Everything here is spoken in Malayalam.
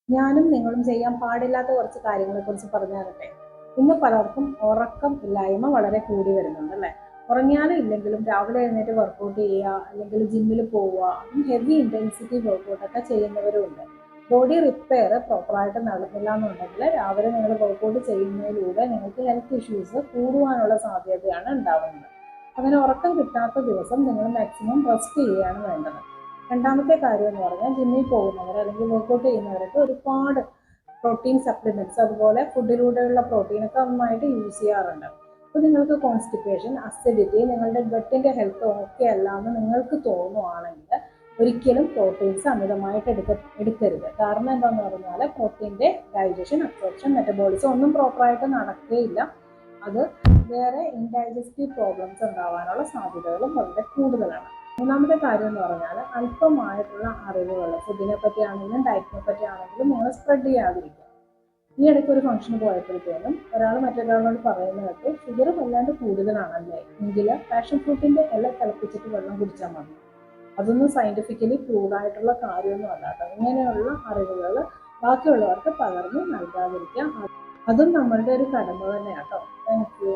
ഞാനും നിങ്ങളും ചെയ്യാൻ പാടില്ലാത്ത കുറച്ച് കാര്യങ്ങളെക്കുറിച്ച് പറഞ്ഞു തരട്ടെ. ഇന്ന് പലർക്കും ഉറക്കം ഇല്ലായ്മ വളരെ കൂടി വരുന്നുണ്ട് അല്ലേ? ഉറങ്ങിയാലും ഇല്ലെങ്കിലും രാവിലെ എഴുന്നേറ്റ് വർക്കൗട്ട് ചെയ്യുക, അല്ലെങ്കിൽ ജിമ്മിൽ പോവുക, ഹെവി ഇന്റൻസിറ്റി വർക്കൗട്ടൊക്കെ ചെയ്യുന്നവരുണ്ട്. ബോഡി റിപ്പയർ പ്രോപ്പറായിട്ട് നടന്നില്ല എന്നുണ്ടെങ്കിൽ രാവിലെ നിങ്ങൾ വർക്കൗട്ട് ചെയ്യുന്നതിലൂടെ നിങ്ങൾക്ക് ഹെൽത്ത് ഇഷ്യൂസ് കൂടുവാനുള്ള സാധ്യതയാണ് ഉണ്ടാവുന്നത്. അങ്ങനെ ഉറക്കം കിട്ടാത്ത ദിവസം നിങ്ങൾ മാക്സിമം റെസ്റ്റ് ചെയ്യുകയാണ് വേണ്ടത്. രണ്ടാമത്തെ കാര്യം എന്ന് പറഞ്ഞാൽ ജിമ്മിൽ പോകുന്നവർ അല്ലെങ്കിൽ വർക്കൗട്ട് ചെയ്യുന്നവരൊക്കെ ഒരുപാട് പ്രോട്ടീൻ സപ്ലിമെന്റ്സ് അതുപോലെ ഫുഡിലൂടെയുള്ള പ്രോട്ടീനൊക്കെ നന്നായിട്ട് യൂസ് ചെയ്യാറുണ്ട്. അപ്പോൾ നിങ്ങൾക്ക് കോൺസ്റ്റിപ്പേഷൻ, അസിഡിറ്റി, നിങ്ങളുടെ ഗട്ടിന്റെ ഹെൽത്ത് ഓക്കെ അല്ല എന്ന് നിങ്ങൾക്ക് തോന്നുവാണെങ്കിൽ ഒരിക്കലും പ്രോട്ടീൻസ് അമിതമായിട്ട് എടുക്കരുത്. കാരണം എന്താണെന്ന് പറഞ്ഞാൽ പ്രോട്ടീൻ്റെ ഡൈജഷൻ, അബ്സോർപ്ഷൻ, മെറ്റബോളിസം ഒന്നും പ്രോപ്പറായിട്ട് നടക്കുകയില്ല. അത് വേറെ ഇൻഡൈജസ്റ്റീവ് പ്രോബ്ലംസ് ഉണ്ടാവാനുള്ള സാധ്യതകളും വളരെ കൂടുതലാണ്. മൂന്നാമത്തെ കാര്യം എന്ന് പറഞ്ഞാൽ അല്പമായിട്ടുള്ള അറിവുകൾ ഫുഡിനെ പറ്റിയാണെങ്കിലും ഡയറ്റിനെ പറ്റിയാണെങ്കിലും നിങ്ങൾ സ്പ്രെഡ് ചെയ്യാതിരിക്കുക. ഈ ഇടയ്ക്ക് ഒരു ഫംഗ്ഷന് പോയപ്പോഴത്തേനും ഒരാൾ മറ്റൊരാളോട് പറയുന്നത് കേട്ടു, ഷുഗർ വല്ലാണ്ട് കൂടുതലാണല്ലേ, എങ്കിൽ പാഷൻ ഫ്രൂട്ടിന്റെ ഇല തിളപ്പിച്ചിട്ട് വെള്ളം കുടിച്ചാൽ മതി. അതൊന്നും സയന്റിഫിക്കലി പ്രൂവ്ഡ് ആയിട്ടുള്ള കാര്യമൊന്നും അല്ല കേട്ടോ. ഇങ്ങനെയുള്ള അറിവുകൾ ബാക്കിയുള്ളവർക്ക് പകർന്നു നൽകാതിരിക്കുക. അതും നമ്മളുടെ ഒരു കടമ തന്നെയാണ് കേട്ടോ. Thank you.